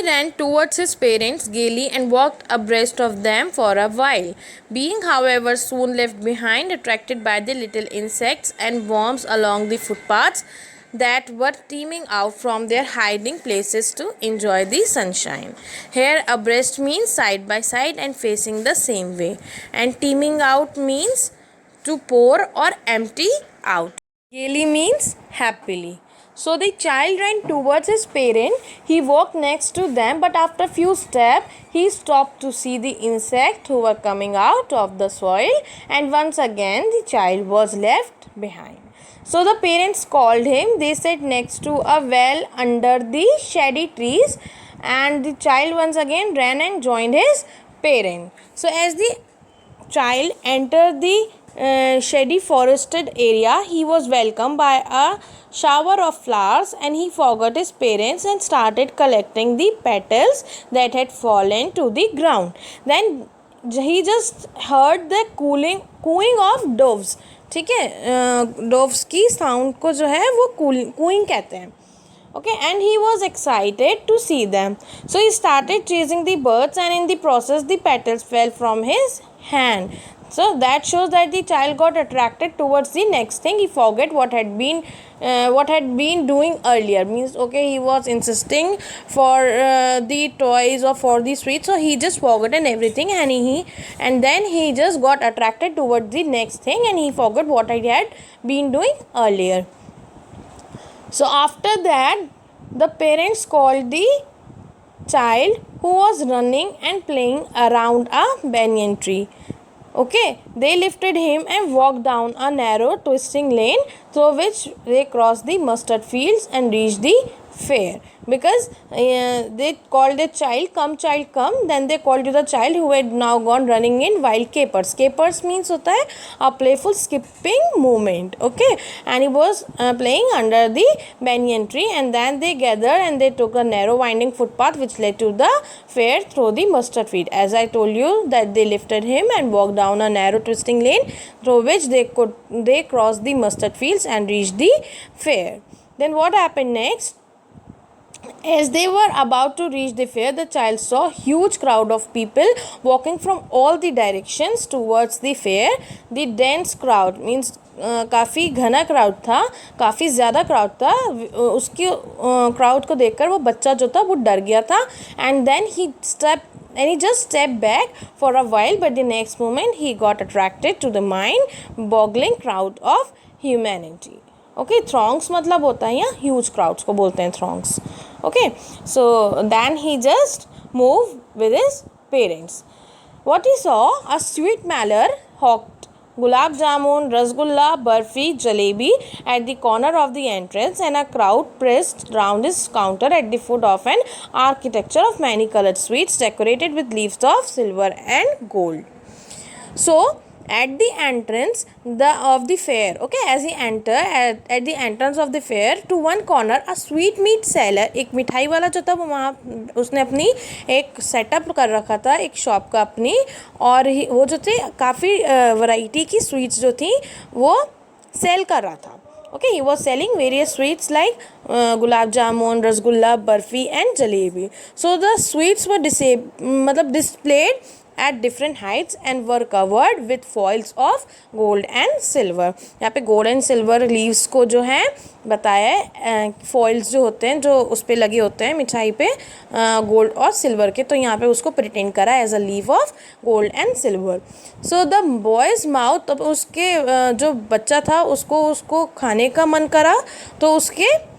ran towards his parents gaily and walked abreast of them for a while, being, however, soon left behind, attracted by the little insects and worms along the footpaths that were teeming out from their hiding places to enjoy the sunshine. Here, abreast means side by side and facing the same way, and teeming out means to pour or empty out. Gaily means happily. So the child ran towards his parent. He walked next to them, but after few steps, he stopped to see the insects who were coming out of the soil, and once again the child was left behind. So the parents called him. They sat next to a well under the shady trees, and the child once again ran and joined his parent. So as the child entered the shady forested area, he was welcomed by a shower of flowers, and he forgot his parents and started collecting the petals that had fallen to the ground. Then he just heard the cooing of doves. ठीक है, डोव्स की sound को जो है वो cooing कहते हैं. Okay, and he was excited to see them. So he started chasing the birds, and in the process the petals fell from his hand. So that shows that the child got attracted towards the next thing. He forget what had been doing earlier. Means okay, he was insisting for the toys or for the sweets, so he just forgotten everything, and then he just got attracted towards the next thing, and he forgot what he had been doing earlier. So after that, the parents called the child who was running and playing around a banyan tree. Okay, they lifted him and walked down a narrow twisting lane through which they crossed the mustard fields and reached the fair. Because they called the child come. Then they called to the child who had now gone running in wild capers. Capers means होता है a playful skipping movement. Okay, and he was playing under the banyan tree, and then they gathered and they took a narrow winding footpath which led to the fair through the mustard field. As I told you that they lifted him and walked down a narrow twisting lane through which they crossed the mustard fields and reached the fair. Then what happened next? As they were about to reach the fair, the child saw a huge crowd of people walking from all the directions towards the fair. The dense crowd means काफ़ी घना crowd था, काफ़ी ज़्यादा crowd था. उसके crowd को देखकर वो बच्चा जो था वो डर गया था. And then he just stepped back for a while, but the next moment he got attracted to the mind-boggling crowd of humanity. Okay, throngs मतलब होता है यहाँ huge crowds को बोलते हैं throngs. Okay, so then he just moved with his parents. What he saw, a sweet maller hawked gulab jamun, rasgulla, barfi, jalebi at the corner of the entrance, and a crowd pressed round his counter at the foot of an architecture of many colored sweets decorated with leaves of silver and gold. So at the entrance of the fair, okay, as he entered at the entrance of the fair, to one corner a sweet meat seller, एक मिठाई वाला जो था वो वहाँ उसने अपनी एक सेटअप कर रखा था, एक शॉप का अपनी, और वो जो थे काफ़ी वैरायटी की स्वीट्स जो थी वो सेल कर रहा था. Okay, he was selling various sweets like gulab jamun, rasgulla, barfi and jalebi. So the sweets were displayed at different heights and were covered with foils of gold and silver. यहाँ पे gold and silver leaves को जो है बताया है, foils जो होते हैं जो उस पे लगे होते हैं मिठाई पे gold और silver के, तो यहाँ पे उसको pretend करा as a leaf of gold and silver. So the boy's mouth, अब उसके जो बच्चा था उसको खाने का मन करा, तो उसके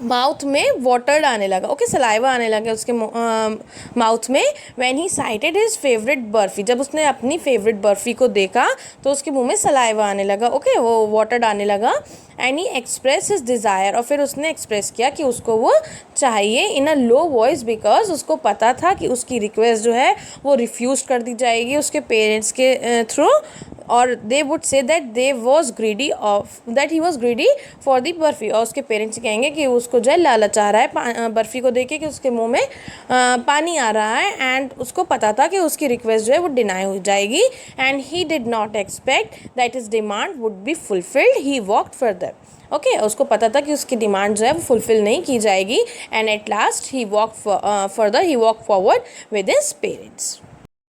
माउथ में वाटर आने लगा. ओके, सलाइवा आने लगा उसके माउथ में. When he sighted his favourite barfi, जब उसने अपनी फेवरेट बर्फ़ी को देखा तो उसके मुंह में सलाइवा आने लगा. ओके, वो वाटर आने लगा. And he express his desire, और फिर उसने एक्सप्रेस किया कि उसको वो चाहिए इन अ लो वॉइस, बिकॉज उसको पता था कि उसकी रिक्वेस्ट जो है वो रिफ्यूज़ कर दी जाएगी उसके पेरेंट्स के थ्रू. और they would say that that he was greedy for the barfi, और उसके पेरेंट्स कहेंगे कि उसको जो है लालच आ रहा है बर्फ़ी को देख के कि उसके मुंह में पानी आ रहा है, एंड उसको पता था कि उसकी रिक्वेस्ट जो है वो डिनाई हो जाएगी, and he did not expect that his demand would be fulfilled, he walked further. Okay, उसको पता था कि उसकी डिमांड जो है वो फुलफिल नहीं की जाएगी, and at last he walk further, he walk forward with his parents.